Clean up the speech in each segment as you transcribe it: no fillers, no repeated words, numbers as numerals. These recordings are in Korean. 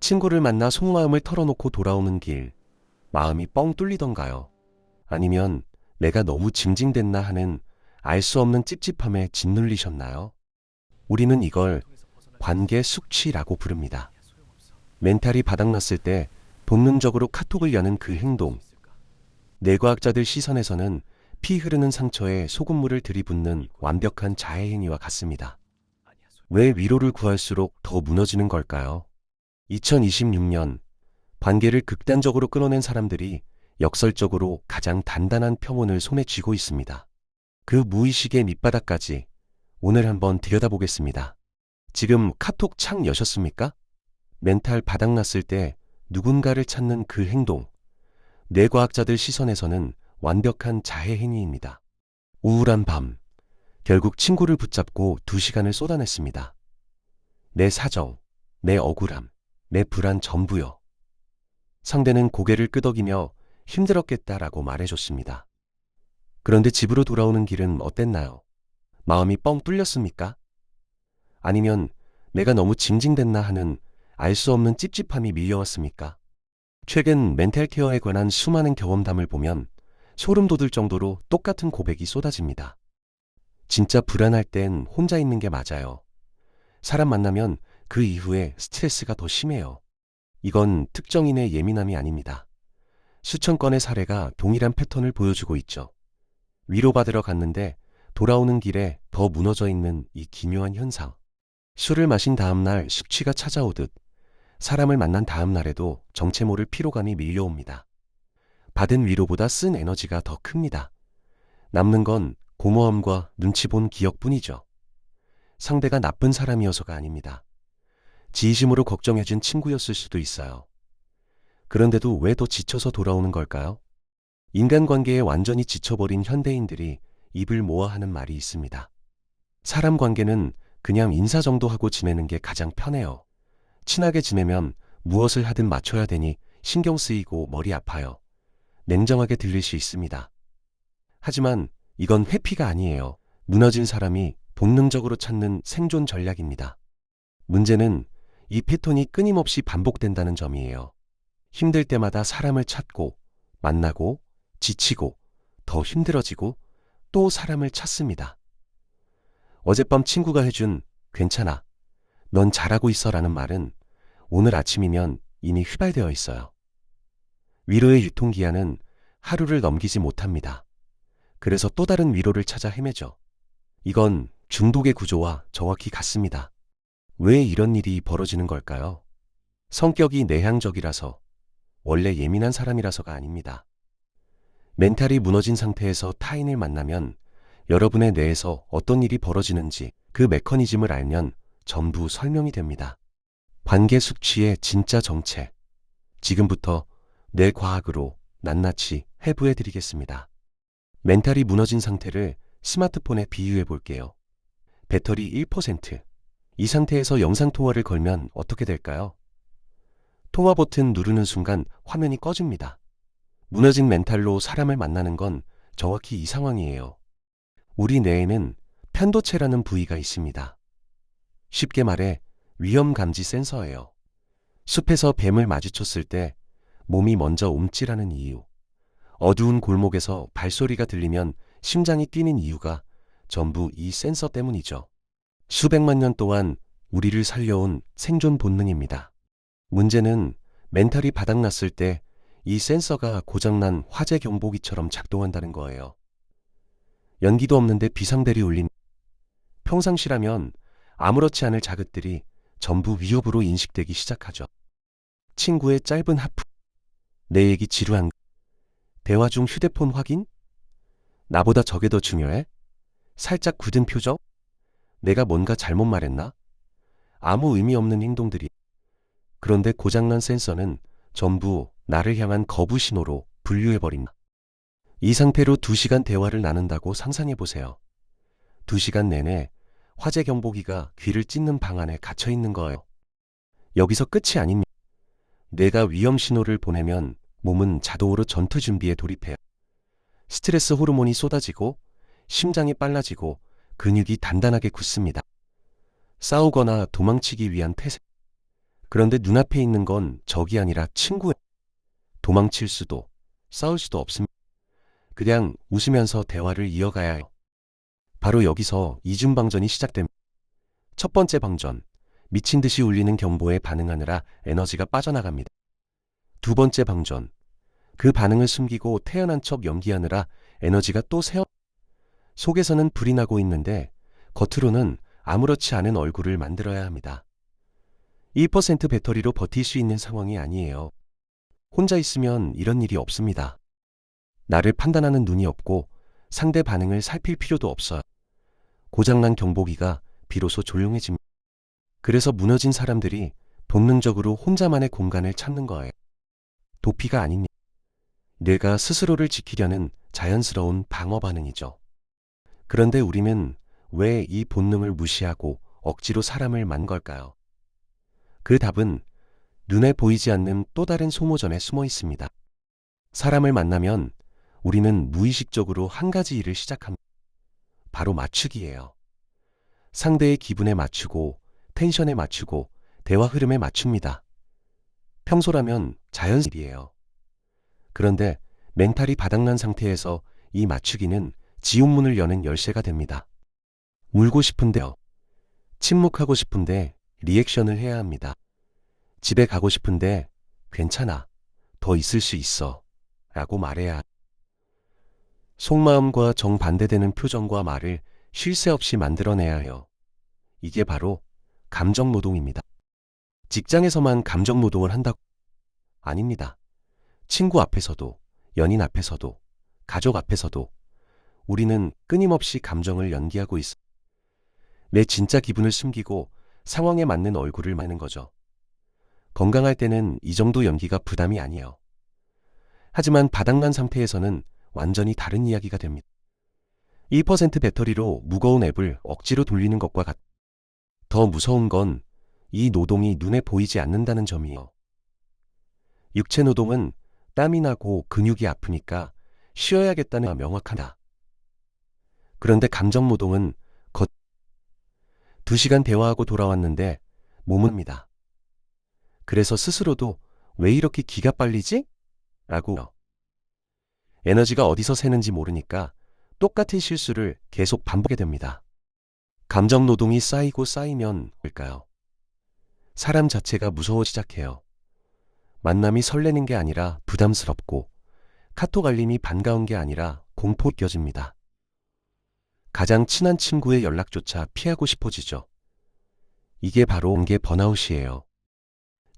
친구를 만나 속마음을 털어놓고 돌아오는 길, 마음이 뻥 뚫리던가요? 아니면 내가 너무 징징댔나 하는 알 수 없는 찝찝함에 짓눌리셨나요? 우리는 이걸 관계 숙취라고 부릅니다. 멘탈이 바닥났을 때 본능적으로 카톡을 여는 그 행동. 뇌과학자들 시선에서는 피 흐르는 상처에 소금물을 들이붓는 완벽한 자해 행위와 같습니다. 왜 위로를 구할수록 더 무너지는 걸까요? 2026년 관계를 극단적으로 끊어낸 사람들이 역설적으로 가장 단단한 평온을 손에 쥐고 있습니다. 그 무의식의 밑바닥까지 오늘 한번 들여다보겠습니다. 지금 카톡 창 여셨습니까? 멘탈 바닥났을 때 누군가를 찾는 그 행동. 뇌과학자들 시선에서는 완벽한 자해 행위입니다. 우울한 밤, 결국 친구를 붙잡고 2시간을 쏟아냈습니다. 내 사정, 내 억울함, 내 불안 전부요. 상대는 고개를 끄덕이며 힘들었겠다라고 말해줬습니다. 그런데 집으로 돌아오는 길은 어땠나요? 마음이 뻥 뚫렸습니까? 아니면 내가 너무 징징댔나 하는 알 수 없는 찝찝함이 밀려왔습니까? 최근 멘탈 케어에 관한 수많은 경험담을 보면 소름 돋을 정도로 똑같은 고백이 쏟아집니다. 진짜 불안할 땐 혼자 있는 게 맞아요. 사람 만나면 그 이후에 스트레스가 더 심해요. 이건 특정인의 예민함이 아닙니다. 수천 건의 사례가 동일한 패턴을 보여주고 있죠. 위로받으러 갔는데 돌아오는 길에 더 무너져 있는 이 기묘한 현상. 술을 마신 다음 날 숙취가 찾아오듯 사람을 만난 다음 날에도 정체 모를 피로감이 밀려옵니다. 받은 위로보다 쓴 에너지가 더 큽니다. 남는 건 고마움과 눈치 본 기억뿐이죠. 상대가 나쁜 사람이어서가 아닙니다. 진심으로 걱정해준 친구였을 수도 있어요. 그런데도 왜 더 지쳐서 돌아오는 걸까요? 인간관계에 완전히 지쳐버린 현대인들이 입을 모아 하는 말이 있습니다. 사람 관계는 그냥 인사 정도 하고 지내는 게 가장 편해요. 친하게 지내면 무엇을 하든 맞춰야 되니 신경 쓰이고 머리 아파요. 냉정하게 들릴 수 있습니다. 하지만 이건 회피가 아니에요. 무너진 사람이 본능적으로 찾는 생존 전략입니다. 문제는 이 패턴이 끊임없이 반복된다는 점이에요. 힘들 때마다 사람을 찾고, 만나고, 지치고, 더 힘들어지고, 또 사람을 찾습니다. 어젯밤 친구가 해준 괜찮아, 넌 잘하고 있어 라는 말은 오늘 아침이면 이미 휘발되어 있어요. 위로의 유통기한은 하루를 넘기지 못합니다. 그래서 또 다른 위로를 찾아 헤매죠. 이건 중독의 구조와 정확히 같습니다. 왜 이런 일이 벌어지는 걸까요? 성격이 내향적이라서, 원래 예민한 사람이라서가 아닙니다. 멘탈이 무너진 상태에서 타인을 만나면 여러분의 뇌에서 어떤 일이 벌어지는지 그 메커니즘을 알면 전부 설명이 됩니다. 관계 숙취의 진짜 정체. 지금부터 뇌과학으로 낱낱이 해부해 드리겠습니다. 멘탈이 무너진 상태를 스마트폰에 비유해 볼게요. 배터리 1%. 이 상태에서 영상통화를 걸면 어떻게 될까요? 통화 버튼 누르는 순간 화면이 꺼집니다. 무너진 멘탈로 사람을 만나는 건 정확히 이 상황이에요. 우리 뇌에는 편도체라는 부위가 있습니다. 쉽게 말해 위험감지 센서예요. 숲에서 뱀을 마주쳤을 때 몸이 먼저 움찔하는 이유, 어두운 골목에서 발소리가 들리면 심장이 뛰는 이유가 전부 이 센서 때문이죠. 수백만 년 동안 우리를 살려온 생존 본능입니다. 문제는 멘탈이 바닥났을 때 이 센서가 고장난 화재 경보기처럼 작동한다는 거예요. 연기도 없는데 비상벨이 울린 평상시라면 아무렇지 않을 자극들이 전부 위협으로 인식되기 시작하죠. 친구의 짧은 하품, 내 얘기 지루한 대화 중 휴대폰 확인? 나보다 저게 더 중요해? 살짝 굳은 표정? 내가 뭔가 잘못 말했나? 아무 의미 없는 행동들이. 그런데 고장난 센서는 전부 나를 향한 거부 신호로 분류해버린다. 이 상태로 2시간 대화를 나눈다고 상상해보세요. 2시간 내내 화재 경보기가 귀를 찢는 방 안에 갇혀있는 거예요. 여기서 끝이 아닙니다. 뇌가 위험 신호를 보내면 몸은 자동으로 전투 준비에 돌입해요. 스트레스 호르몬이 쏟아지고 심장이 빨라지고 근육이 단단하게 굳습니다. 싸우거나 도망치기 위한 태세. 그런데 눈앞에 있는 건 적이 아니라 친구예요. 도망칠 수도, 싸울 수도 없습니다. 그냥 웃으면서 대화를 이어가야 해요. 바로 여기서 이중방전이 시작됩니다. 첫 번째 방전, 미친 듯이 울리는 경보에 반응하느라 에너지가 빠져나갑니다. 두 번째 방전, 그 반응을 숨기고 태연한 척 연기하느라 에너지가 또 속에서는 불이 나고 있는데 겉으로는 아무렇지 않은 얼굴을 만들어야 합니다. 1% 배터리로 버틸 수 있는 상황이 아니에요. 혼자 있으면 이런 일이 없습니다. 나를 판단하는 눈이 없고 상대 반응을 살필 필요도 없어요. 고장난 경보기가 비로소 조용해집니다. 그래서 무너진 사람들이 본능적으로 혼자만의 공간을 찾는 거예요. 도피가 아닙니다. 내가 스스로를 지키려는 자연스러운 방어 반응이죠. 그런데 우리는 왜 이 본능을 무시하고 억지로 사람을 만 걸까요? 그 답은 눈에 보이지 않는 또 다른 소모전에 숨어 있습니다. 사람을 만나면 우리는 무의식적으로 한 가지 일을 시작합니다. 바로 맞추기예요. 상대의 기분에 맞추고 텐션에 맞추고 대화 흐름에 맞춥니다. 평소라면 자연스러이에요. 그런데 멘탈이 바닥난 상태에서 이 맞추기는 지옥문을 여는 열쇠가 됩니다. 울고 싶은데요. 침묵하고 싶은데 리액션을 해야 합니다. 집에 가고 싶은데 괜찮아, 더 있을 수 있어 라고 말해야. 속마음과 정반대되는 표정과 말을 쉴 새 없이 만들어내야 해요. 이게 바로 감정노동입니다. 직장에서만 감정노동을 한다고? 아닙니다. 친구 앞에서도, 연인 앞에서도, 가족 앞에서도 우리는 끊임없이 감정을 연기하고 있어. 내 진짜 기분을 숨기고 상황에 맞는 얼굴을 마는 거죠. 건강할 때는 이 정도 연기가 부담이 아니에요. 하지만 바닥난 상태에서는 완전히 다른 이야기가 됩니다. 2% 배터리로 무거운 앱을 억지로 돌리는 것과 같아. 더 무서운 건 이 노동이 눈에 보이지 않는다는 점이에요. 육체 노동은 땀이 나고 근육이 아프니까 쉬어야겠다는 명확하다. 그런데 감정 노동은 2시간 대화하고 돌아왔는데 몸은입니다. 그래서 스스로도 왜 이렇게 기가 빨리지? 라고 에너지가 어디서 새는지 모르니까 똑같은 실수를 계속 반복하게 됩니다. 감정 노동이 쌓이고 쌓이면 뭘까요? 사람 자체가 무서워 시작해요. 만남이 설레는 게 아니라 부담스럽고 카톡 알림이 반가운 게 아니라 공포 느껴집니다. 가장 친한 친구의 연락조차 피하고 싶어지죠. 이게 바로 관계 번아웃이에요.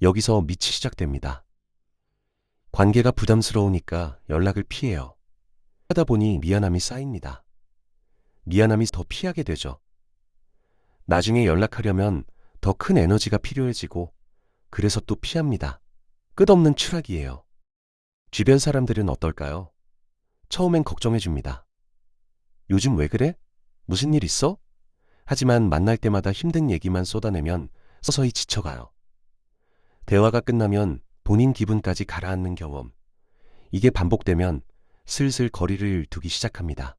여기서 밑이 시작됩니다. 관계가 부담스러우니까 연락을 피해요. 하다 보니 미안함이 쌓입니다. 미안함이 더 피하게 되죠. 나중에 연락하려면 더 큰 에너지가 필요해지고 그래서 또 피합니다. 끝없는 추락이에요. 주변 사람들은 어떨까요? 처음엔 걱정해줍니다. 요즘 왜 그래? 무슨 일 있어? 하지만 만날 때마다 힘든 얘기만 쏟아내면 서서히 지쳐가요. 대화가 끝나면 본인 기분까지 가라앉는 경험. 이게 반복되면 슬슬 거리를 두기 시작합니다.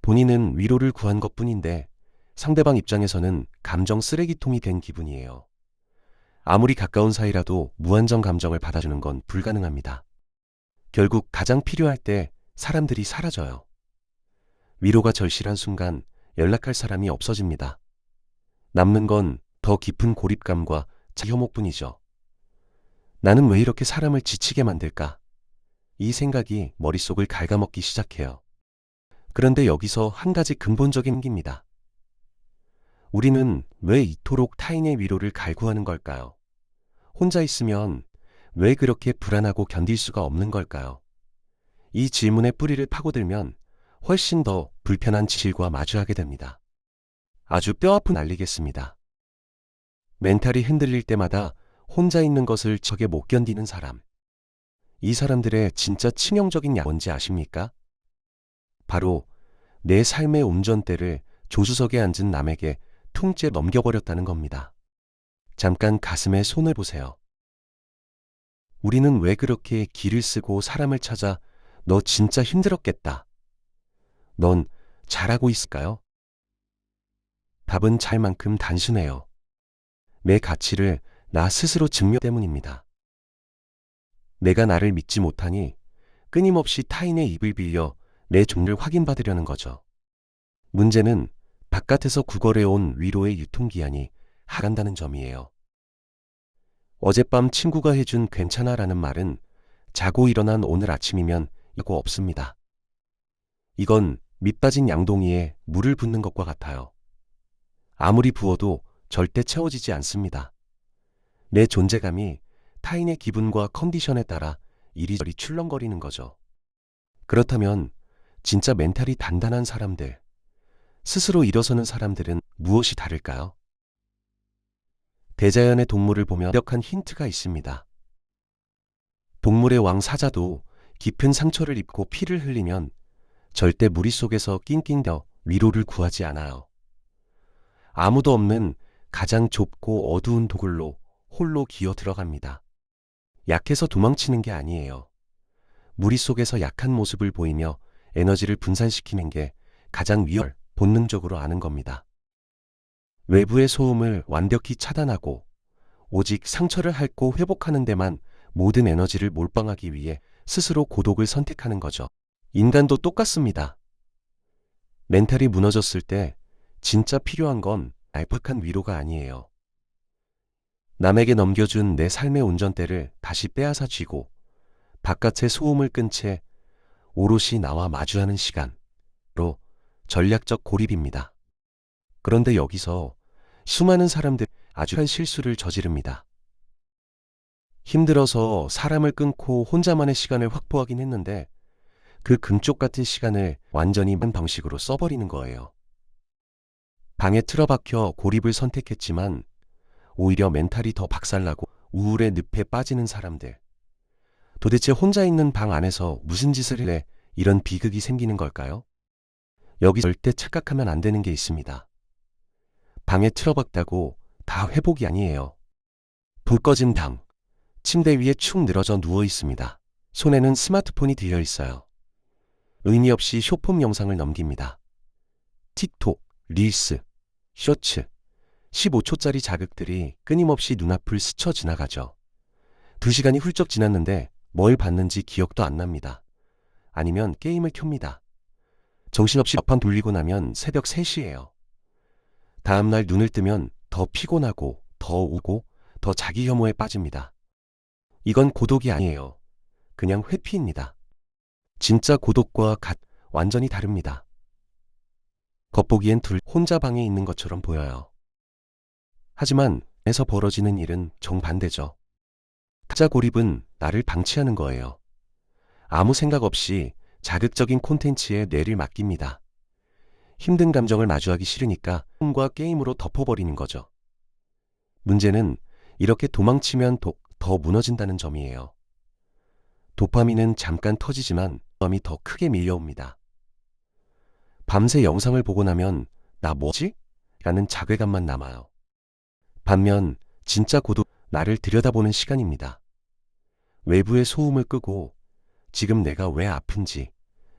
본인은 위로를 구한 것뿐인데 상대방 입장에서는 감정 쓰레기통이 된 기분이에요. 아무리 가까운 사이라도 무한정 감정을 받아주는 건 불가능합니다. 결국 가장 필요할 때 사람들이 사라져요. 위로가 절실한 순간 연락할 사람이 없어집니다. 남는 건 더 깊은 고립감과 자혐오뿐이죠. 나는 왜 이렇게 사람을 지치게 만들까? 이 생각이 머릿속을 갉아먹기 시작해요. 그런데 여기서 한 가지 근본적인 g입니다. 우리는 왜 이토록 타인의 위로를 갈구하는 걸까요? 혼자 있으면 왜 그렇게 불안하고 견딜 수가 없는 걸까요? 이 질문의 뿌리를 파고들면 훨씬 더 불편한 진실과 마주하게 됩니다. 아주 뼈아픈 알리겠습니다. 멘탈이 흔들릴 때마다 혼자 있는 것을 적에 못 견디는 사람. 이 사람들의 진짜 치명적인 약 뭔지 아십니까? 바로 내 삶의 운전대를 조수석에 앉은 남에게 퉁째 넘겨버렸다는 겁니다. 잠깐 가슴에 손을 보세요. 우리는 왜 그렇게 기를 쓰고 사람을 찾아 너 진짜 힘들었겠다. 넌 잘하고 있을까요? 답은 잘 만큼 단순해요. 내 가치를 나 스스로 증명 때문입니다. 내가 나를 믿지 못하니 끊임없이 타인의 입을 빌려 내 존재를 확인받으려는 거죠. 문제는 바깥에서 구걸해온 위로의 유통기한이 하간다는 점이에요. 어젯밤 친구가 해준 괜찮아라는 말은 자고 일어난 오늘 아침이면 이거 없습니다. 이건 밑 빠진 양동이에 물을 붓는 것과 같아요. 아무리 부어도 절대 채워지지 않습니다. 내 존재감이 타인의 기분과 컨디션에 따라 이리저리 출렁거리는 거죠. 그렇다면 진짜 멘탈이 단단한 사람들, 스스로 일어서는 사람들은 무엇이 다를까요? 대자연의 동물을 보면 완벽한 힌트가 있습니다. 동물의 왕 사자도 깊은 상처를 입고 피를 흘리면 절대 무리 속에서 낑낑대어 위로를 구하지 않아요. 아무도 없는 가장 좁고 어두운 도굴로 홀로 기어 들어갑니다. 약해서 도망치는 게 아니에요. 무리 속에서 약한 모습을 보이며 에너지를 분산시키는 게 가장 본능적으로 아는 겁니다. 외부의 소음을 완벽히 차단하고 오직 상처를 핥고 회복하는 데만 모든 에너지를 몰빵하기 위해 스스로 고독을 선택하는 거죠. 인간도 똑같습니다. 멘탈이 무너졌을 때 진짜 필요한 건 알팍한 위로가 아니에요. 남에게 넘겨준 내 삶의 운전대를 다시 빼앗아 쥐고 바깥의 소음을 끈 채 오롯이 나와 마주하는 시간으로 전략적 고립입니다. 그런데 여기서 수많은 사람들이 아주 큰 실수를 저지릅니다. 힘들어서 사람을 끊고 혼자만의 시간을 확보하긴 했는데 그 금쪽 같은 시간을 완전히 만 방식으로 써버리는 거예요. 방에 틀어박혀 고립을 선택했지만 오히려 멘탈이 더 박살나고 우울의 늪에 빠지는 사람들. 도대체 혼자 있는 방 안에서 무슨 짓을 해 이런 비극이 생기는 걸까요? 여기 절대 착각하면 안 되는 게 있습니다. 방에 틀어박다고 다 회복이 아니에요. 불 꺼진 방, 침대 위에 축 늘어져 누워 있습니다. 손에는 스마트폰이 들려 있어요. 의미 없이 쇼폼 영상을 넘깁니다. 틱톡, 릴스, 쇼츠, 15초짜리 자극들이 끊임없이 눈앞을 스쳐 지나가죠. 2시간이 훌쩍 지났는데 뭘 봤는지 기억도 안 납니다. 아니면 게임을 켭니다. 정신없이 앞판 돌리고 나면 새벽 3시예요. 다음날 눈을 뜨면 더 피곤하고 더 우고 더 자기 혐오에 빠집니다. 이건 고독이 아니에요. 그냥 회피입니다. 진짜 고독과 완전히 다릅니다. 겉보기엔 둘 혼자 방에 있는 것처럼 보여요. 하지만 에서 벌어지는 일은 정반대죠. 타자 고립은 나를 방치하는 거예요. 아무 생각 없이 자극적인 콘텐츠에 뇌를 맡깁니다. 힘든 감정을 마주하기 싫으니까 폰과 게임으로 덮어버리는 거죠. 문제는 이렇게 도망치면 더 무너진다는 점이에요. 도파민은 잠깐 터지지만 마음이 더 크게 밀려옵니다. 밤새 영상을 보고 나면 나 뭐지? 라는 자괴감만 남아요. 반면 진짜 고독, 나를 들여다보는 시간입니다. 외부의 소음을 끄고 지금 내가 왜 아픈지,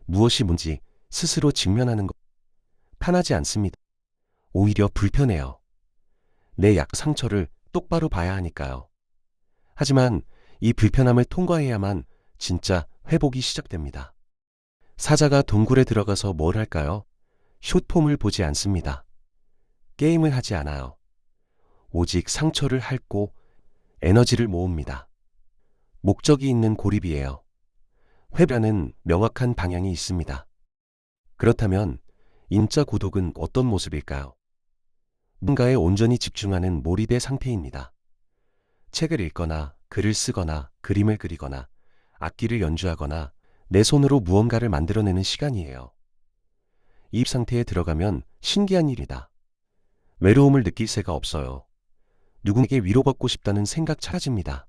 무엇이 뭔지 스스로 직면하는 것 편하지 않습니다. 오히려 불편해요. 내 상처를 똑바로 봐야 하니까요. 하지만 이 불편함을 통과해야만 진짜 회복이 시작됩니다. 사자가 동굴에 들어가서 뭘 할까요? 숏폼을 보지 않습니다. 게임을 하지 않아요. 오직 상처를 핥고 에너지를 모읍니다. 목적이 있는 고립이에요. 회변은 명확한 방향이 있습니다. 그렇다면 인자 고독은 어떤 모습일까요? 뭔가에 온전히 집중하는 몰입의 상태입니다. 책을 읽거나 글을 쓰거나 그림을 그리거나 악기를 연주하거나 내 손으로 무언가를 만들어내는 시간이에요. 이 상태에 들어가면 신기한 일이다. 외로움을 느낄 새가 없어요. 누군가에게 위로받고 싶다는 생각 사라집니다.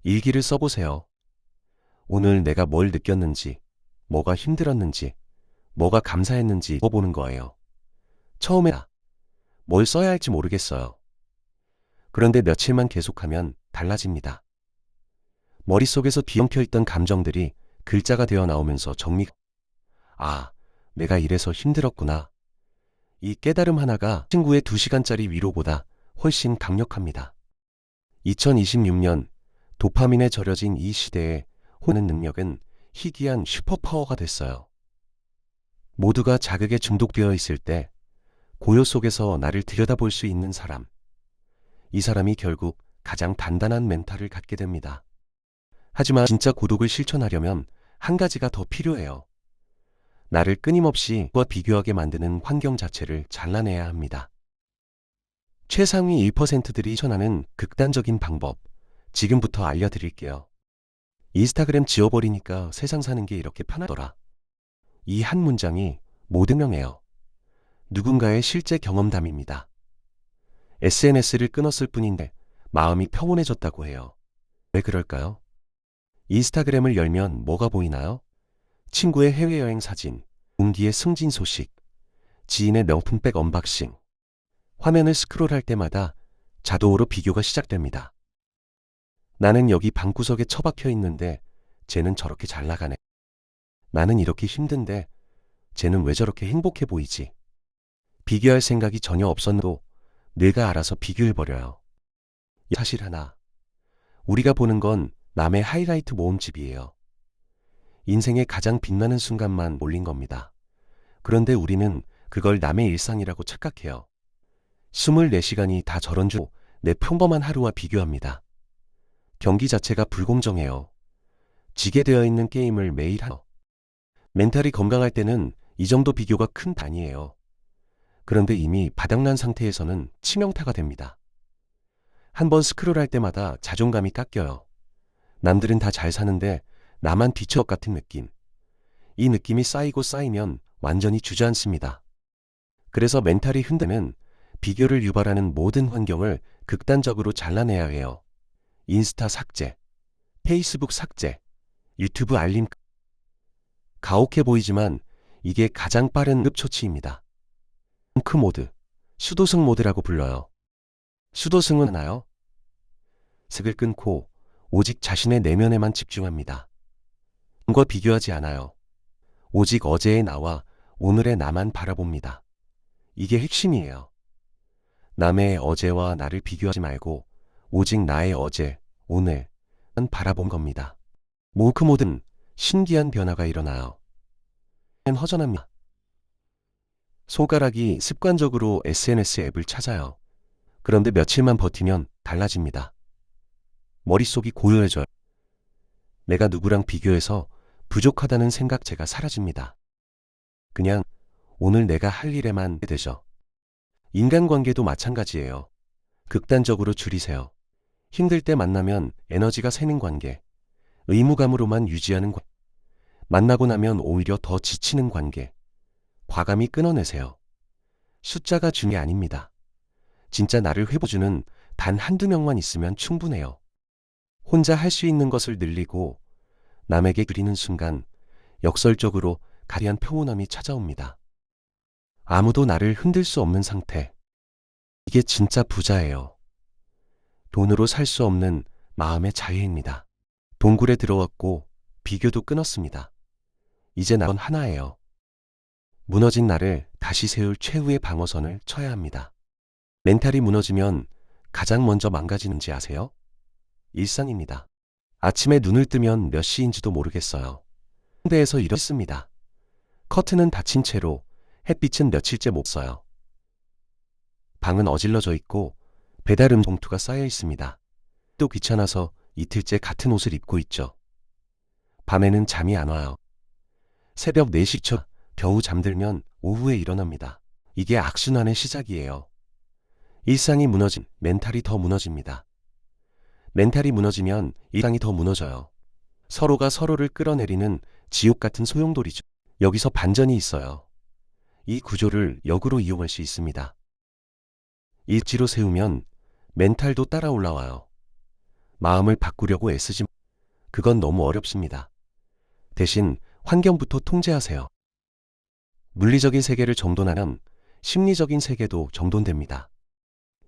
일기를 써보세요. 오늘 내가 뭘 느꼈는지, 뭐가 힘들었는지, 뭐가 감사했는지 써보는 거예요. 처음에 뭘 써야 할지 모르겠어요. 그런데 며칠만 계속하면 달라집니다. 머릿속에서 뒤엉켜 있던 감정들이 글자가 되어 나오면서 내가 이래서 힘들었구나. 이 깨달음 하나가 친구의 2시간짜리 위로보다 훨씬 강력합니다. 2026년 도파민에 절여진 이 시대에 혼의 능력은 희귀한 슈퍼파워가 됐어요. 모두가 자극에 중독되어 있을 때 고요 속에서 나를 들여다볼 수 있는 사람. 이 사람이 결국 가장 단단한 멘탈을 갖게 됩니다. 하지만 진짜 고독을 실천하려면 한 가지가 더 필요해요. 나를 끊임없이 과 비교하게 만드는 환경 자체를 잘라내야 합니다. 최상위 1%들이 추천하는 극단적인 방법, 지금부터 알려드릴게요. 인스타그램 지워버리니까 세상 사는 게 이렇게 편하더라. 이 한 문장이 모든 명예요. 누군가의 실제 경험담입니다. SNS를 끊었을 뿐인데 마음이 평온해졌다고 해요. 왜 그럴까요? 인스타그램을 열면 뭐가 보이나요? 친구의 해외여행 사진, 동기의 승진 소식, 지인의 명품백 언박싱. 화면을 스크롤할 때마다 자동으로 비교가 시작됩니다. 나는 여기 방구석에 처박혀 있는데 쟤는 저렇게 잘 나가네. 나는 이렇게 힘든데 쟤는 왜 저렇게 행복해 보이지? 비교할 생각이 전혀 없었는데도 뇌가 알아서 비교해버려요. 사실 하나, 우리가 보는 건 남의 하이라이트 모음집이에요. 인생의 가장 빛나는 순간만 올린 겁니다. 그런데 우리는 그걸 남의 일상이라고 착각해요. 24시간이 다 저런 줄 내 평범한 하루와 비교합니다. 경기 자체가 불공정해요. 지게 되어 있는 게임을 매일 하죠. 멘탈이 건강할 때는 이 정도 비교가 큰 단위예요. 그런데 이미 바닥난 상태에서는 치명타가 됩니다. 한번 스크롤할 때마다 자존감이 깎여요. 남들은 다 잘 사는데 나만 뒤처 같은 느낌. 이 느낌이 쌓이고 쌓이면 완전히 주저앉습니다. 그래서 멘탈이 흔들면 비교를 유발하는 모든 환경을 극단적으로 잘라내야 해요. 인스타 삭제, 페이스북 삭제, 유튜브 알림. 가혹해 보이지만 이게 가장 빠른 흡초치입니다. 덩크 모드, 수도승 모드라고 불러요. 수도승은 하나요? 색을 끊고 오직 자신의 내면에만 집중합니다. 남과 비교하지 않아요. 오직 어제의 나와 오늘의 나만 바라봅니다. 이게 핵심이에요. 남의 어제와 나를 비교하지 말고 오직 나의 어제, 오늘만 바라본 겁니다. 몽크 모드는 신기한 변화가 일어나요. 허전합니다. 손가락이 습관적으로 SNS 앱을 찾아요. 그런데 며칠만 버티면 달라집니다. 머릿속이 고요해져요. 내가 누구랑 비교해서 부족하다는 생각체가 사라집니다. 그냥 오늘 내가 할 일에만 되죠. 인간관계도 마찬가지예요. 극단적으로 줄이세요. 힘들 때 만나면 에너지가 새는 관계, 의무감으로만 유지하는 관계, 만나고 나면 오히려 더 지치는 관계, 과감히 끊어내세요. 숫자가 중요한 게 아닙니다. 진짜 나를 회복주는 단 한두 명만 있으면 충분해요. 혼자 할 수 있는 것을 늘리고 남에게 그리는 순간 역설적으로 가리한 평온함이 찾아옵니다. 아무도 나를 흔들 수 없는 상태. 이게 진짜 부자예요. 돈으로 살 수 없는 마음의 자유입니다. 동굴에 들어왔고 비교도 끊었습니다. 이제 나 하나예요. 무너진 나를 다시 세울 최후의 방어선을 쳐야 합니다. 멘탈이 무너지면 가장 먼저 망가지는지 아세요? 일상입니다. 아침에 눈을 뜨면 몇 시인지도 모르겠어요. 현대에서 이렇습니다. 커튼은 닫힌 채로 햇빛은 며칠째 못 써요. 방은 어질러져 있고 배달음 봉투가 쌓여 있습니다. 또 귀찮아서 이틀째 같은 옷을 입고 있죠. 밤에는 잠이 안 와요. 새벽 4시쯤 겨우 잠들면 오후에 일어납니다. 이게 악순환의 시작이에요. 일상이 무너진 멘탈이 더 무너집니다. 멘탈이 무너지면 일상이 더 무너져요. 서로가 서로를 끌어내리는 지옥 같은 소용돌이죠. 여기서 반전이 있어요. 이 구조를 역으로 이용할 수 있습니다. 일지로 세우면 멘탈도 따라 올라와요. 마음을 바꾸려고 애쓰지 그건 너무 어렵습니다. 대신 환경부터 통제하세요. 물리적인 세계를 정돈하면 심리적인 세계도 정돈됩니다.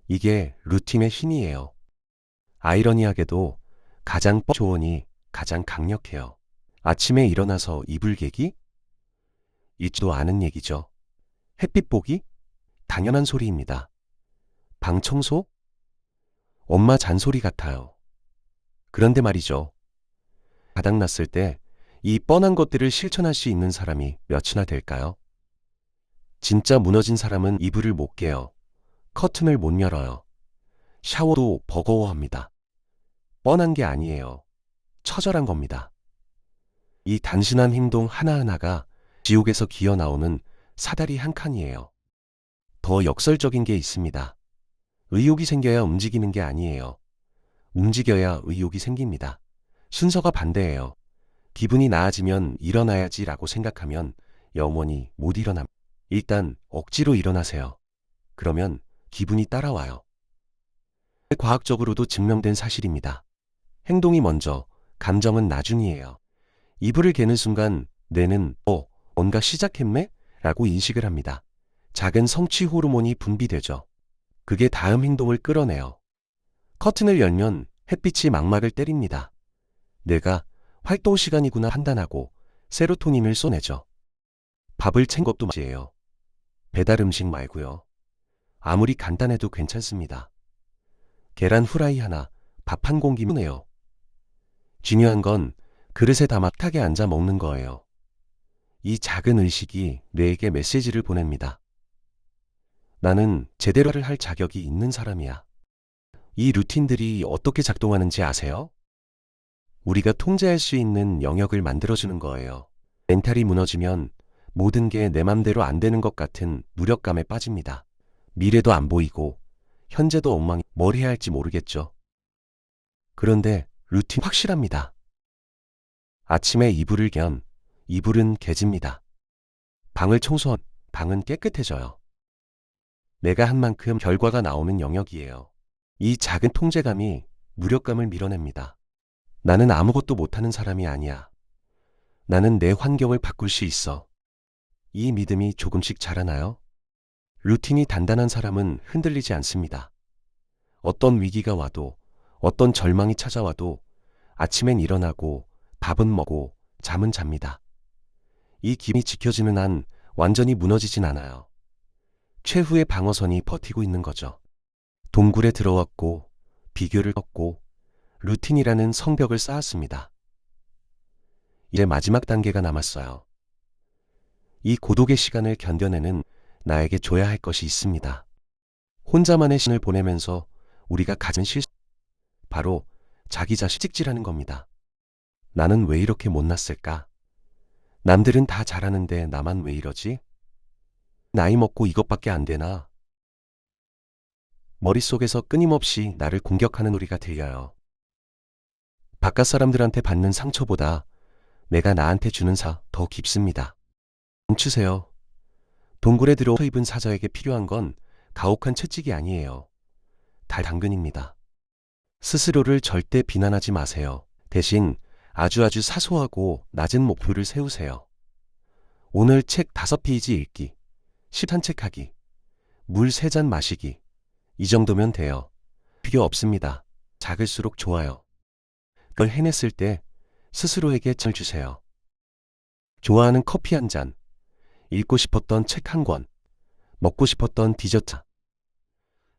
이게 루틴의 신이에요. 아이러니하게도 가장 조언이 가장 강력해요. 아침에 일어나서 이불 개기? 잊지도 않은 얘기죠. 햇빛 보기? 당연한 소리입니다. 방 청소? 엄마 잔소리 같아요. 그런데 말이죠. 바닥났을 때 이 뻔한 것들을 실천할 수 있는 사람이 몇이나 될까요? 진짜 무너진 사람은 이불을 못 깨요. 커튼을 못 열어요. 샤워도 버거워합니다. 뻔한 게 아니에요. 처절한 겁니다. 이 단순한 행동 하나하나가 지옥에서 기어 나오는 사다리 한 칸이에요. 더 역설적인 게 있습니다. 의욕이 생겨야 움직이는 게 아니에요. 움직여야 의욕이 생깁니다. 순서가 반대예요. 기분이 나아지면 일어나야지라고 생각하면 영원히 못 일어납니다. 일단 억지로 일어나세요. 그러면 기분이 따라와요. 과학적으로도 증명된 사실입니다. 행동이 먼저, 감정은 나중이에요. 이불을 개는 순간 뇌는 뭔가 시작했네? 라고 인식을 합니다. 작은 성취 호르몬이 분비되죠. 그게 다음 행동을 끌어내요. 커튼을 열면 햇빛이 망막을 때립니다. 내가 활동 시간이구나 판단하고 세로토닌을 쏘내죠. 밥을 챙 것도 맞이에요. 배달 음식 말고요. 아무리 간단해도 괜찮습니다. 계란 후라이 하나, 밥 한 공기면 해요. 중요한 건 그릇에 담아 탁에 앉아 먹는 거예요. 이 작은 의식이 뇌에게 메시지를 보냅니다. 나는 제대로를 할 자격이 있는 사람이야. 이 루틴들이 어떻게 작동하는지 아세요? 우리가 통제할 수 있는 영역을 만들어주는 거예요. 멘탈이 무너지면 모든 게 내 맘대로 안 되는 것 같은 무력감에 빠집니다. 미래도 안 보이고 현재도 엉망이 뭘 해야 할지 모르겠죠. 그런데 루틴 확실합니다. 아침에 이불을 견 이불은 개집니다. 방을 청소한 방은 깨끗해져요. 내가 한 만큼 결과가 나오는 영역이에요. 이 작은 통제감이 무력감을 밀어냅니다. 나는 아무것도 못하는 사람이 아니야. 나는 내 환경을 바꿀 수 있어. 이 믿음이 조금씩 자라나요? 루틴이 단단한 사람은 흔들리지 않습니다. 어떤 위기가 와도, 어떤 절망이 찾아와도 아침엔 일어나고 밥은 먹고 잠은 잡니다. 이 기분이 지켜지는 한 완전히 무너지진 않아요. 최후의 방어선이 버티고 있는 거죠. 동굴에 들어왔고 비교를 꺾고 루틴이라는 성벽을 쌓았습니다. 이제 마지막 단계가 남았어요. 이 고독의 시간을 견뎌내는 나에게 줘야 할 것이 있습니다. 혼자만의 시간을 보내면서 우리가 가진 실수, 바로 자기 자신 찍질하는 겁니다. 나는 왜 이렇게 못났을까? 남들은 다 잘하는데 나만 왜 이러지? 나이 먹고 이것밖에 안 되나? 머릿속에서 끊임없이 나를 공격하는 소리가 들려요. 바깥 사람들한테 받는 상처보다 내가 나한테 주는 더 깊습니다. 멈추세요. 동굴에 들어와 입은 사자에게 필요한 건 가혹한 채찍이 아니에요. 당근입니다. 스스로를 절대 비난하지 마세요. 대신 아주 사소하고 낮은 목표를 세우세요. 오늘 책 5페이지 읽기, 10산책하기, 물 3잔 마시기, 이 정도면 돼요. 필요 없습니다. 작을수록 좋아요. 그걸 해냈을 때 스스로에게 칭을 주세요. 좋아하는 커피 한 잔, 읽고 싶었던 책 한 권, 먹고 싶었던 디저트.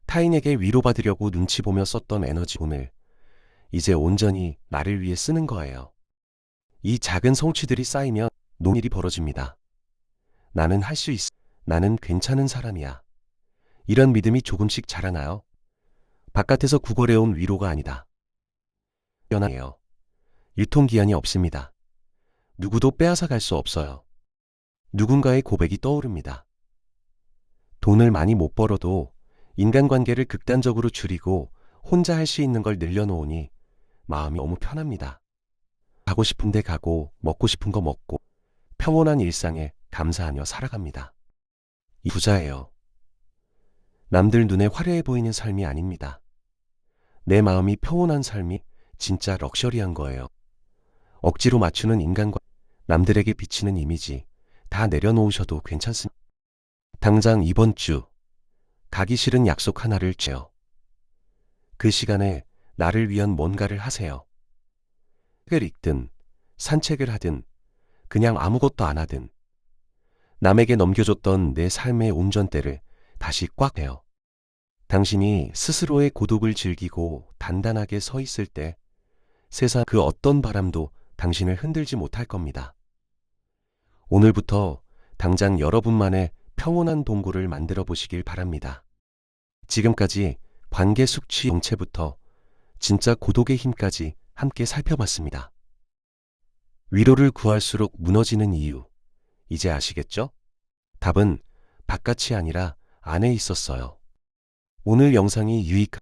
타인에게 위로받으려고 눈치 보며 썼던 에너지 오늘 이제 온전히 나를 위해 쓰는 거예요. 이 작은 성취들이 쌓이면 농일이 벌어집니다. 나는 할 수 있어. 나는 괜찮은 사람이야. 이런 믿음이 조금씩 자라나요. 바깥에서 구걸해온 위로가 아니다. 연하예요. 유통기한이 없습니다. 누구도 빼앗아 갈 수 없어요. 누군가의 고백이 떠오릅니다. 돈을 많이 못 벌어도 인간관계를 극단적으로 줄이고 혼자 할 수 있는 걸 늘려놓으니 마음이 너무 편합니다. 가고 싶은 데 가고 먹고 싶은 거 먹고 평온한 일상에 감사하며 살아갑니다. 이 부자예요. 남들 눈에 화려해 보이는 삶이 아닙니다. 내 마음이 평온한 삶이 진짜 럭셔리한 거예요. 억지로 맞추는 인간과 남들에게 비치는 이미지 다 내려놓으셔도 괜찮습니다. 당장 이번 주 가기 싫은 약속 하나를 재요. 그 시간에 나를 위한 뭔가를 하세요. 책을 읽든 산책을 하든 그냥 아무것도 안 하든 남에게 넘겨줬던 내 삶의 운전대를 다시 꽉 해요. 당신이 스스로의 고독을 즐기고 단단하게 서 있을 때 세상 그 어떤 바람도 당신을 흔들지 못할 겁니다. 오늘부터 당장 여러분만의 평온한 동굴을 만들어 보시길 바랍니다. 지금까지 관계 숙취 정체부터 진짜 고독의 힘까지 함께 살펴봤습니다. 위로를 구할수록 무너지는 이유, 이제 아시겠죠? 답은 바깥이 아니라 안에 있었어요. 오늘 영상이 유익한